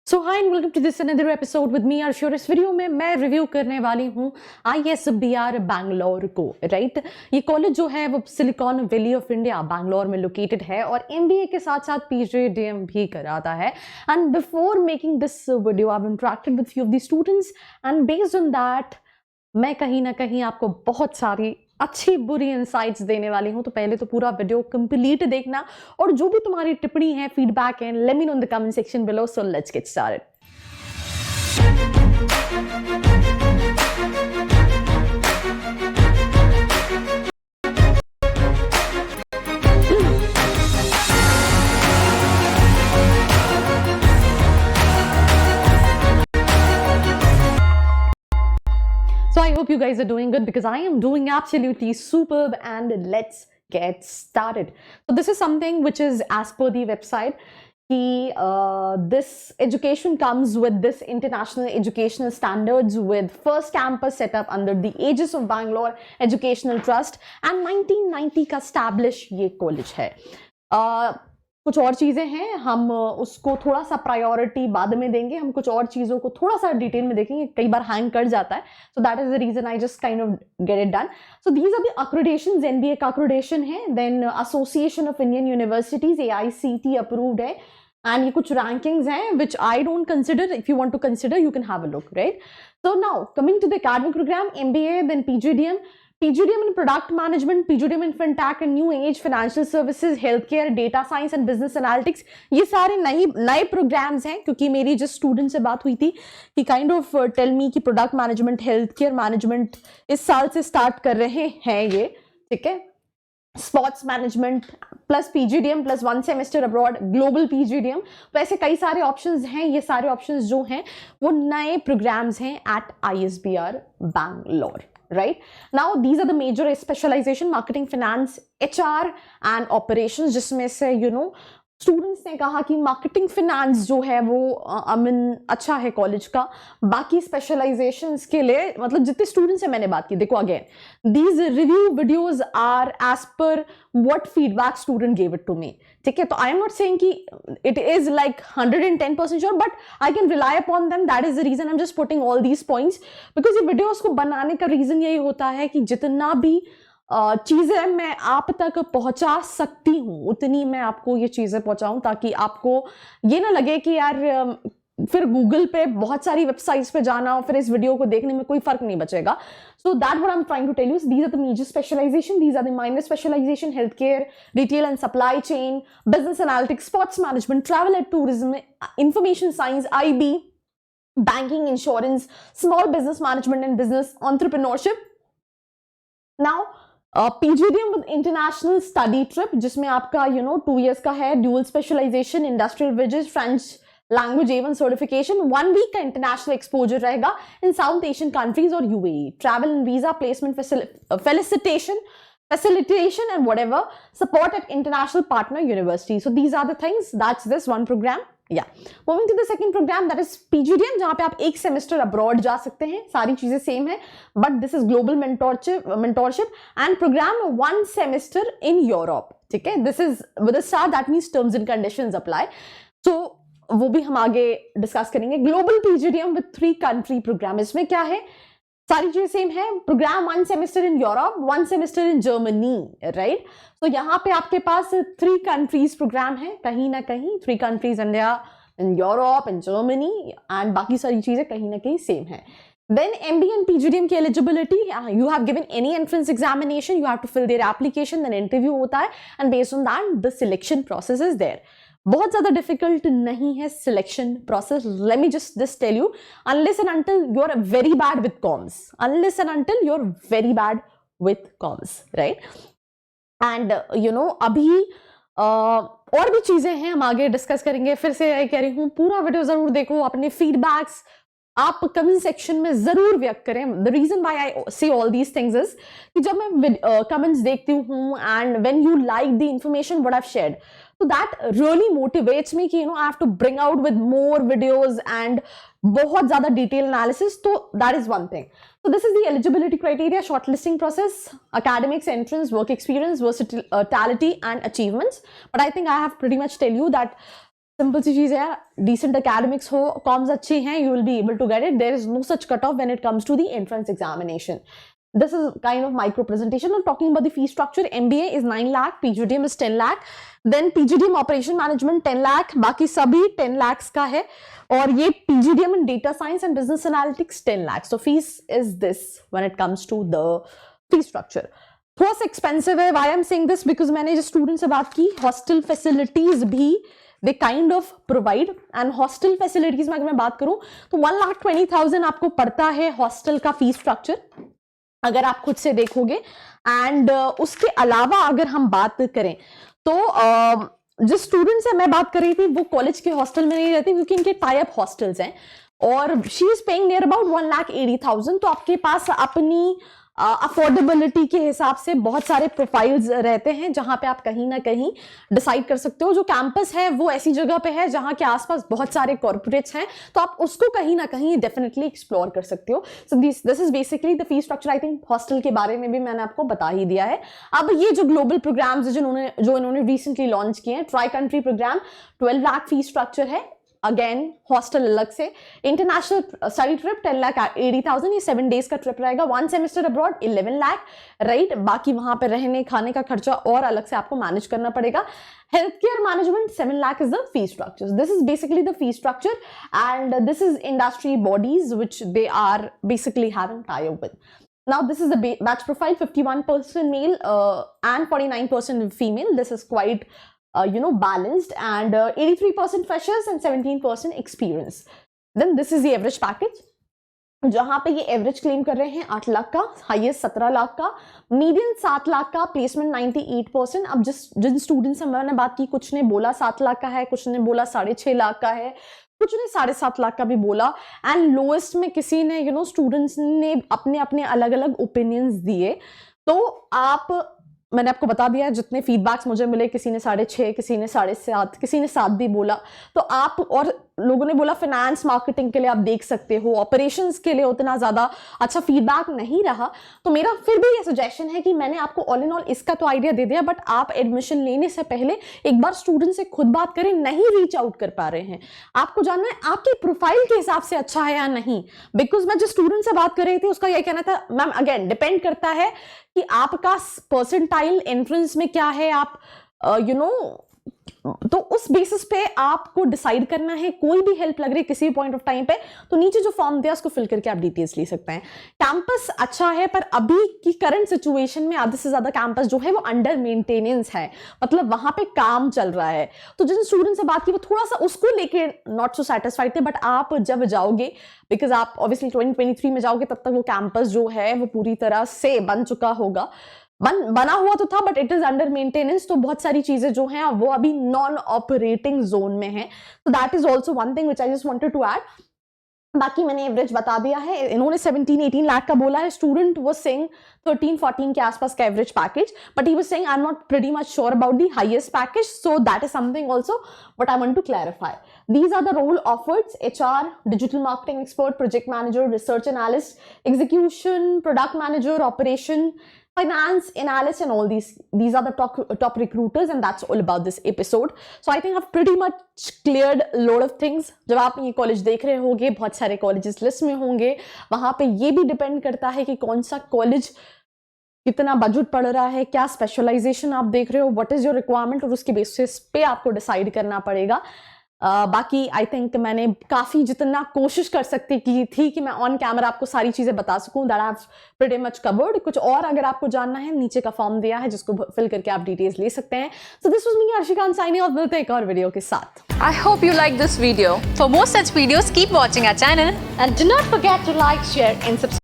So hi and welcome to this another episode with me Arsh. इस video में मैं review करने वाली हूँ ISBR बैंगलोर को। राइट, ये कॉलेज जो है वो silicon valley of India Bangalore में लोकेटेड है और MBA के साथ साथ PGDM भी कराता है। And before making this video I have interacted with few of the students and based on that मैं कहीं ना कहीं आपको बहुत सारी अच्छी बुरी इंसाइट्स देने वाली हूं। तो पहले तो पूरा वीडियो कंप्लीट देखना और जो भी तुम्हारी टिप्पणी है, फीडबैक है, let me know in the comment section below. So let's get started. So I hope you guys are doing good because I am doing absolutely superb, and let's get started. So this is something which is as per the website. This education comes with this international educational standards with first campus set up under the Aegis of Bangalore Educational Trust and 1990 का establish ये college है। कुछ और चीजें हैं, हम उसको थोड़ा सा प्रायोरिटी बाद में देंगे, हम कुछ और चीजों को थोड़ा सा डिटेल में देखेंगे, कई बार हैंग कर जाता है। So that is the reason I just kind of get it done. So these are the accreditations. NBA का अक्रेडिटेशन है, then association of Indian universities AICT approved है, एंड ये कुछ रैंकिंग्स हैं which I don't consider. If you want to consider you can have a look, right. So now coming to the academic program, MBA, then PGDM in product management, PGDM in fintech and new age, financial services, healthcare, data science and business analytics। ये सारे नए programs हैं, क्योंकि मेरी जिस student से बात हुई थी कि काइंड ऑफ टेल मी कि product management, health care management इस साल से स्टार्ट कर रहे हैं ये, ठीक है। Sports management plus PGDM plus 1 semester abroad, global PGDM, तो ऐसे कई सारे ऑप्शंस हैं। ये सारे ऑप्शंस जो हैं वो नए प्रोग्राम्स हैं at ISBR Bangalore. Right now these are the major specialization: marketing, finance, HR and operations, जिसमें से स्टूडेंट्स ने कहा कि मार्केटिंग फिनेंस जो है वो अच्छा है कॉलेज का। बाकी स्पेशलाइजेशंस के लिए मतलब जितने स्टूडेंट्स से मैंने बात की, देखो again these review videos are as per what feedback student gave it to me, ठीक है। तो आई एम नॉट सेइंग कि it is like 110% sure, but I can rely upon them. That is the reason I am just putting all these points, because ये videos को बनाने का reason यही होता है कि जितना भी चीजें मैं आप तक पहुंचा सकती हूँ उतनी मैं आपको ये चीजें पहुंचाऊं, ताकि आपको ये ना लगे कि यार फिर गूगल पे बहुत सारी वेबसाइट्स पे जाना और फिर इस वीडियो को देखने में कोई फर्क नहीं बचेगा। So that what I am trying to tell you, these are the major specialization, these are the minor specialization: health care, retail and supply chain, business analytics, sports management, travel and tourism, information science, IB, banking, insurance, small business management and business entrepreneurship. Now PGDM with international study trip, जिसमें आपका 2 years का है, dual specialization, industrial visit, French language A1 certification, 1 week का international exposure रहेगा इन south Asian countries और UAE, travel and visa, placement facilitation and whatever, support at international partner university. So these are the things, that's this one program. Yeah, moving to the second program, that is PGDM, जहां पे आप एक semester abroad जा सकते हैं। सारी चीजें same है, but this is global mentorship and program 1 semester in Europe, ठीक है। This is with a star, that means terms and conditions apply. So वो भी हम आगे डिस्कस करेंगे। Global PGDM with 3 country program, इसमें क्या है, सारी चीजें सेम है। Program 1 semester in Europe, 1 semester in Germany, right. तो यहाँ पे आपके पास 3 countries प्रोग्राम है, कहीं ना कहीं 3 countries, India, in Europe, in Germany, and बाकी सारी चीजें कहीं ना कहीं सेम है। Then MBA and PGDM की eligibility, you have given any entrance examination, you have to fill their application, then interview होता है, and based on that the selection process is there. बहुत ज्यादा डिफिकल्ट नहीं है selection process. Let me just tell you, unless and until you are very bad with comms, unless and until you are very bad with comms, right. And अभी और भी चीजें हैं, हम आगे डिस्कस करेंगे। फिर से कह रही हूँ, पूरा वीडियो जरूर देखो, अपने फीडबैक्स आप कमेंट सेक्शन में जरूर व्यक्त करें। द रीजन व्हाई आई से ऑल दीज थिंग्स इज कि जब मैं कमेंट्स देखती हूँ and when you like the information what I have shared, so that really motivates me कि I have to bring out with more videos and बहुत ज़्यादा detailed analysis. तो that is one thing. So this is the eligibility criteria, shortlisting process, academics, entrance, work experience, versatility and achievements. But I think I have pretty much tell you that simple सी चीज है यार, decent academics हो, comms अच्छी हैं, you will be able to get it. There is no such cut off when it comes to the entrance examination. This is kind of micro presentation. I'm talking about the fee structure. MBA is 9 lakh, PGDM is 10 lakh, then PGDM operation management 10 lakh, बाकी सभी 10 lakhs का है, और ये PGDM in data science and business analytics 10 lakhs. So fees is this when it comes to the fee structure. थोड़ा सा expensive है. Why I'm saying this? Because मैंने जो student से बात की, hostel facilities भी they kind of provide, and hostel facilities में अगर मैं बात करूं तो 1,20,000 आपको पड़ता है hostel का fee structure अगर आप खुद से देखोगे. एंड उसके अलावा अगर हम बात करें तो जिस स्टूडेंट से मैं बात कर रही थी वो कॉलेज के हॉस्टल में नहीं रहती, क्योंकि इनके टाई अप हॉस्टल्स हैं, और she is paying near about 1,80,000. तो आपके पास अपनी अफोर्डेबिलिटी के हिसाब से बहुत सारे प्रोफाइल्स रहते हैं जहां पे आप कहीं ना कहीं डिसाइड कर सकते हो. जो कैंपस है वो ऐसी जगह पे है जहां के आसपास बहुत सारे कॉर्पोरेट्स हैं, तो आप उसको कहीं ना कहीं डेफिनेटली एक्सप्लोर कर सकते हो. So this is basically the fee structure. I think hostel के बारे में भी मैंने आपको बता ही दिया है. अब ये जो ग्लोबल प्रोग्राम्स जो इन्होंने रिसेंटली लॉन्च किए हैं, tri country program 12 lakh fee structure है. अगेन हॉस्टल अलग से. इंटरनेशनल स्टडी ट्रिप 10,80,000, ये 7 days का ट्रिप रहेगा. 1 semester अब्रॉड 11 लाख, राइट. बाकी वहां पे रहने खाने का खर्चा और अलग से आपको मैनेज करना पड़ेगा. Health care management 7 lakh is the fee structure. This is basically the fee structure, and this is industry bodies which they are basically having tie-up with. Now this is the batch profile, 51% male and 49% female. This is quite balanced, and 83% freshers and 17% experience. Then this is the average package, जहां पे ये average claim कर रहे हैं 8 लाख का, highest 17 lakh का, median 7 lakh का, placement 98%. अब जिन स्टूडेंट से मैंने बात की, कुछ ने बोला 7 लाख का है, कुछ ने बोला 6.5 लाख का है, कुछ ने 7.5 लाख का भी बोला, एंड लोएस्ट में किसी ने स्टूडेंट्स ने अपने अपने अलग अलग ओपिनियंस दिए. तो मैंने आपको बता दिया है जितने फीडबैक्स मुझे मिले, किसी ने 6.5, किसी ने 7.5, किसी ने 7 भी बोला. तो आप, और लोगों ने बोला फाइनेंस मार्केटिंग के लिए आप देख सकते हो, ऑपरेशंस के लिए उतना ज्यादा अच्छा फीडबैक नहीं रहा. तो मेरा फिर भी ये सजेशन है कि मैंने आपको ऑल इन ऑल इसका तो आइडिया दे दिया, बट आप एडमिशन लेने से पहले एक बार स्टूडेंट से खुद बात करें. नहीं रीच आउट कर पा रहे हैं, आपको जानना है आपकी प्रोफाइल के हिसाब से अच्छा है या नहीं. बिकॉज मैं जिस स्टूडेंट से बात कर रही थी उसका यह कहना था, मैम अगेन डिपेंड करता है कि आपका परसेंटाइल एंट्रेंस में क्या है, आप तो उस बेसिस पे आपको डिसाइड करना है. कोई भी हेल्प लग रही है किसी पॉइंट ऑफ टाइम पे, तो नीचे जो फॉर्म दिया उसको फिल करके आप डिटेल्स ले सकते हैं. कैंपस अच्छा है, पर अभी की करंट सिचुएशन में आधे से ज्यादा कैंपस जो है वो अंडर मेंटेनेंस है, मतलब वहां पे काम चल रहा है. तो जिन स्टूडेंट से बात की वो थोड़ा सा उसको लेके नॉट सो सेटिस्फाइड थे, बट आप जब जाओगे, बिकॉज आप ऑब्वियसली 2023 में जाओगे, तब तक वो कैंपस जो है वो पूरी तरह से बन चुका होगा. बना हुआ तो था, but it is under maintenance. तो बहुत सारी चीजें जो हैं वो अभी नॉन ऑपरेटिंग जोन में है. तो that is also one thing which I just wanted to add. बाकी मैंने एवरेज बता दिया है. इन्होंने 17-18 लाख का बोला है. स्टूडेंट वाज सेइंग 13-14 के आसपास का average package, but he was saying I am not pretty much sure about the highest package. So that is something also what I want to clarify. These are the role offered: HR, digital marketing expert, project manager, research analyst, execution, product manager, operation, finance analyst, and all these are the top recruiters, and that's all about this episode. So I think I've pretty much cleared a lot of things. जब आप ये college देख रहे होंगे, बहुत सारे colleges list में होंगे, वहां पे ये भी डिपेंड करता है कि कौन सा कॉलेज कितना बजट पड़ रहा है, क्या स्पेशलाइजेशन आप देख रहे हो, व्हाट इज योर रिक्वायरमेंट, और उसके बेसिस पे आपको डिसाइड करना पड़ेगा. बाकी आई थिंक मैंने काफ़ी जितना कोशिश कर सकती की थी कि मैं ऑन कैमरा आपको सारी चीज़ें बता सकूं, that I have pretty much covered. कुछ और अगर आपको जानना है, नीचे का फॉर्म दिया है जिसको फिल करके आप डिटेल्स ले सकते हैं. So this was me Arshika signing off. मिलते हैं एक और वीडियो के साथ. I hope you like this video. For more such videos, keep watching our channel. And do not forget to like, share and subscribe.